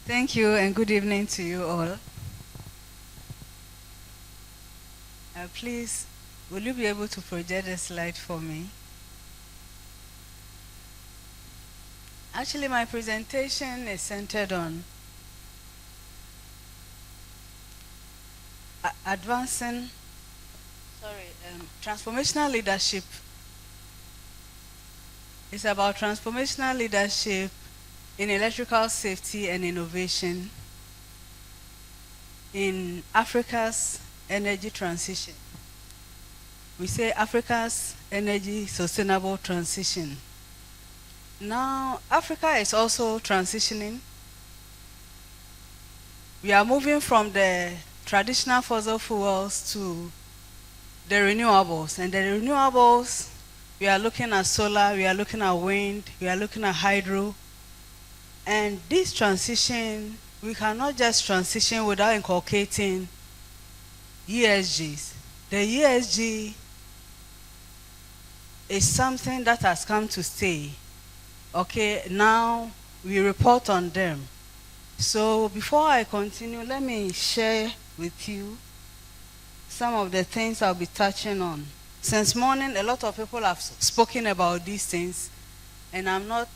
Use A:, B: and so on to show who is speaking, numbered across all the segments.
A: Thank you and good evening to you all. Please, will you be able to project a slide for me? Actually, my presentation is centered on advancing, transformational leadership. It's about transformational leadership in electrical safety and innovation in Africa's energy transition. We say Africa's energy sustainable transition. Now, Africa is also transitioning. We are moving from the traditional fossil fuels to the renewables. And the renewables, we are looking at solar, we are looking at wind, we are looking at hydro. And this transition, we cannot just transition without inculcating ESGs. The ESG is something that has come to stay. Okay, now we report on them. So before I continue, let me share with you some of the things I'll be touching on. Since morning, a lot of people have spoken about these things, and I'm not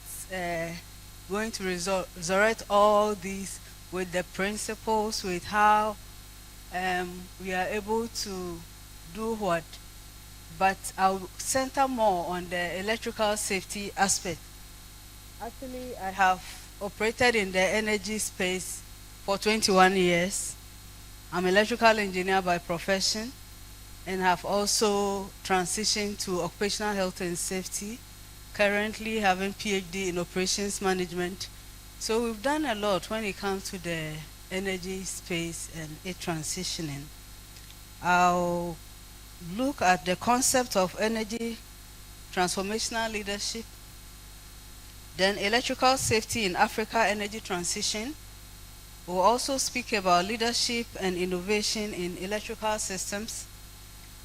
A: going to resurrect all these with the principles, with how we are able to do what. But I'll center more on the electrical safety aspect. Actually, I have operated in the energy space for 21 years. I'm an electrical engineer by profession and have also transitioned to occupational health and safety, currently having PhD in operations management. So we've done a lot when it comes to the energy space and it transitioning. I'll look at the concept of energy transformational leadership, then electrical safety in Africa energy transition. We'll also speak about leadership and innovation in electrical systems.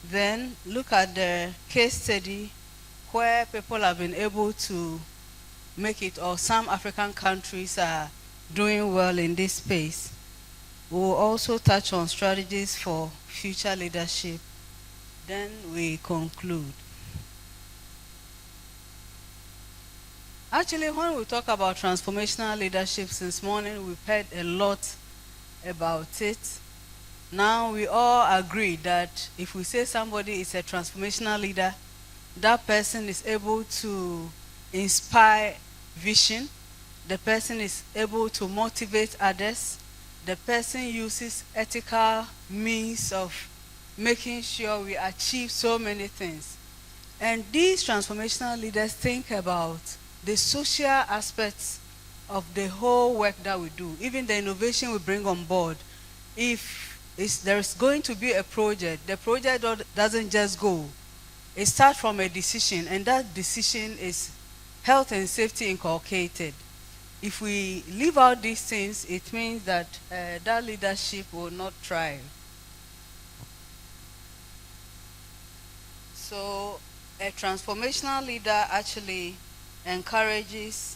A: Then look at the case study where people have been able to make it, or some African countries are doing well in this space. We'll also touch on strategies for future leadership. Then we conclude. Actually, when we talk about transformational leadership since morning, we've heard a lot about it. Now we all agree that if we say somebody is a transformational leader, that person is able to inspire vision, the person is able to motivate others, the person uses ethical means of making sure we achieve so many things. And these transformational leaders think about the social aspects of the whole work that we do, even the innovation we bring on board. If there's going to be a project, the project doesn't just go. It starts from a decision, and that decision is health and safety inculcated. If we leave out these things, it means that that leadership will not thrive. So a transformational leader actually encourages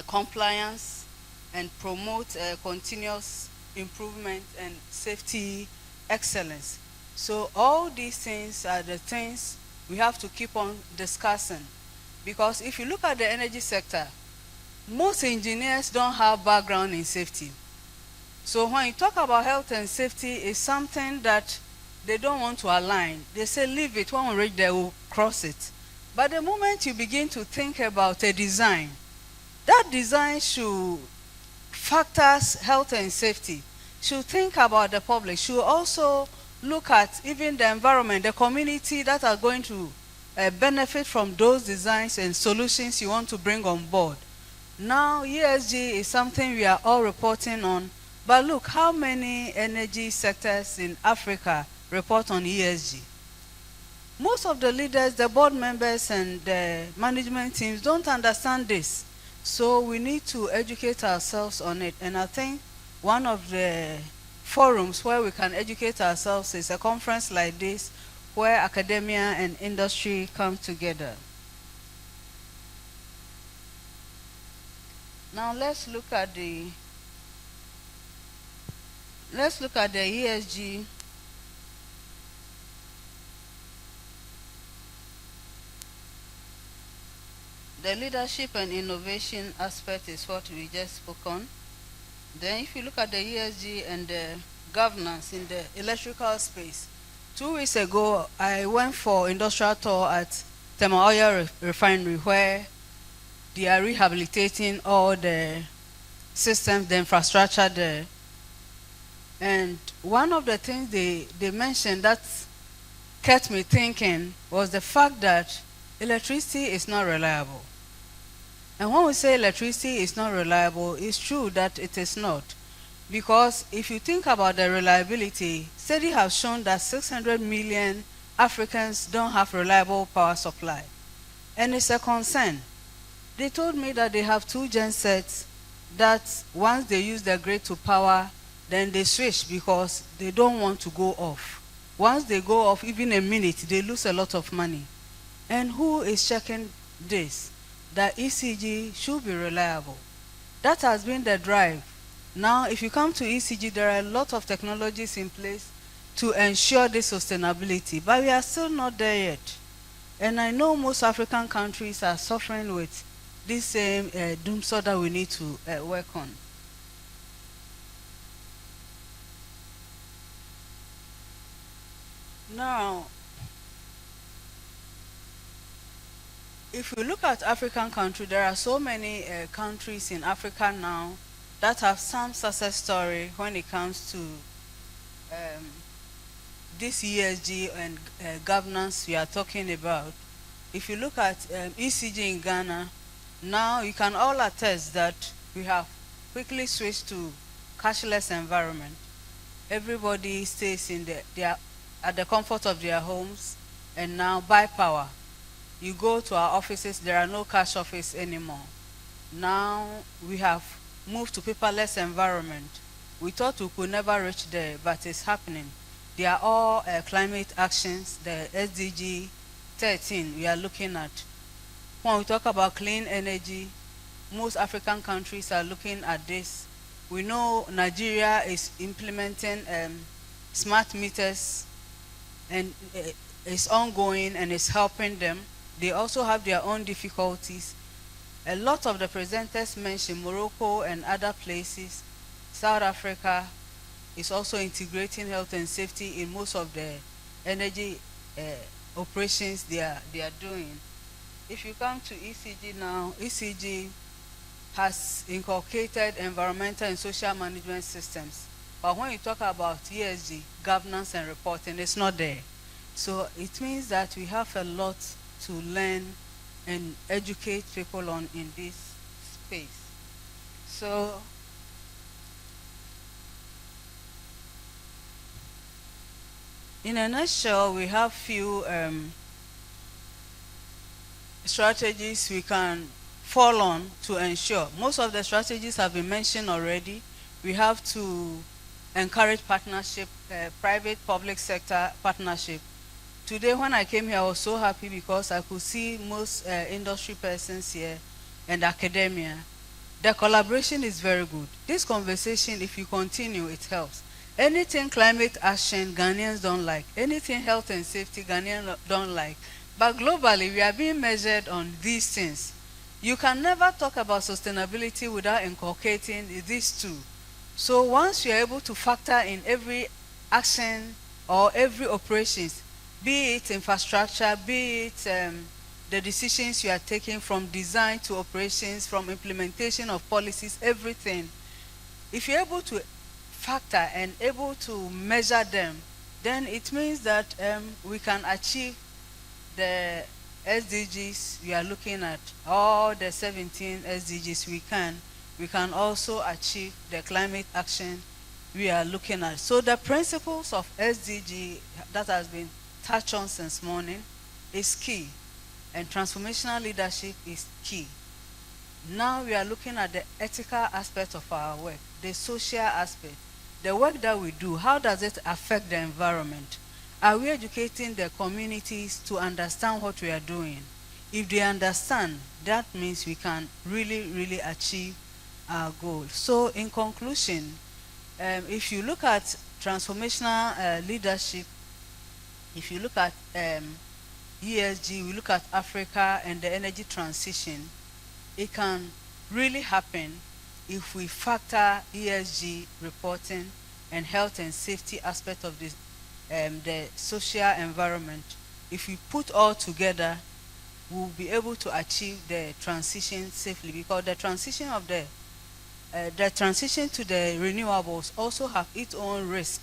A: compliance and promotes continuous improvement and safety excellence. So all these things are the things we have to keep on discussing, because if you look at the energy sector, most engineers don't have background in safety. So when you talk about health and safety, it's something that they don't want to align. They say leave it, when we reach there we'll cross it. But the moment you begin to think about a design, that design should factors health and safety, should think about the public, should also look at even the environment, the community that are going to benefit from those designs and solutions you want to bring on board. Now, ESG is something we are all reporting on, but look, how many energy sectors in Africa report on ESG? Most of the leaders, the board members, and the management teams don't understand this. So we need to educate ourselves on it. And I think one of the forums where we can educate ourselves is a conference like this, where academia and industry come together. Now let's look at the Let's look at the ESG. The leadership and innovation aspect is what we just spoke on. Then if you look at the ESG and the governance in the electrical space, 2 weeks ago I went for industrial tour at Thermal Oil Refinery, where they are rehabilitating all the systems, the infrastructure there. And one of the things they mentioned that kept me thinking was the fact that electricity is not reliable. And when we say electricity is not reliable, it's true that it is not. Because if you think about the reliability, studies have shown that 600 million Africans don't have reliable power supply. And it's a concern. They told me that they have 2 gensets that once they use the grid to power, then they switch because they don't want to go off. Once they go off, even a minute, they lose a lot of money. And who is checking this? That ECG should be reliable. That has been the drive. Now, if you come to ECG, there are a lot of technologies in place to ensure this sustainability, but we are still not there yet. And I know most African countries are suffering with this same doomsday that we need to work on. Now, if you look at African countries, there are so many countries in Africa now that have some success story when it comes to this ESG and governance we are talking about. If you look at ECG in Ghana, now you can all attest that we have quickly switched to cashless environment. Everybody stays in at the comfort of their homes, and now buy power. You go to our offices, there are no cash office anymore. Now we have moved to paperless environment. We thought we could never reach there, but it's happening. They are all climate actions, the SDG 13 we are looking at. When we talk about clean energy, most African countries are looking at this. We know Nigeria is implementing smart meters, and it's ongoing and it's helping them. They also have their own difficulties. A lot of the presenters mentioned Morocco and other places. South Africa is also integrating health and safety in most of the energy operations they are doing. If you come to ECG now, ECG has inculcated environmental and social management systems. But when you talk about ESG, governance and reporting, it's not there. So it means that we have a lot to learn and educate people on in this space. So in a nutshell, we have few strategies we can fall on to ensure. Most of the strategies have been mentioned already. We have to encourage partnership, private-public sector partnership. Today when I came here, I was so happy because I could see most industry persons here and academia. The collaboration is very good. This conversation, if you continue, it helps. Anything climate action, Ghanaians don't like. Anything health and safety, Ghanaians don't like. But globally, we are being measured on these things. You can never talk about sustainability without inculcating these two. So once you're able to factor in every action or every operations, be it infrastructure, be it the decisions you are taking from design to operations, from implementation of policies, everything. If you're able to factor and able to measure them, then it means that we can achieve the SDGs we are looking at, all the 17 SDGs we can also achieve the climate action we are looking at. So the principles of SDG that has been touched on since morning is key, and transformational leadership is key. Now we are looking at the ethical aspect of our work, the social aspect. The work that we do, how does it affect the environment? Are we educating the communities to understand what we are doing? If they understand, that means we can really, really achieve our goal. So in conclusion, If you look at transformational leadership, if you look at ESG, we look at Africa and the energy transition, it can really happen if we factor ESG reporting and health and safety aspect of this, the social environment. If we put all together, we'll be able to achieve the transition safely, because the transition to the renewables also have its own risk,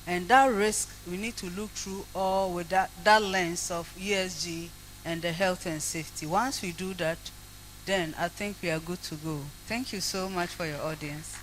A: and that risk we need to look through all with that lens of ESG and the health and safety. Once we do that, then I think we are good to go. Thank you so much for your audience.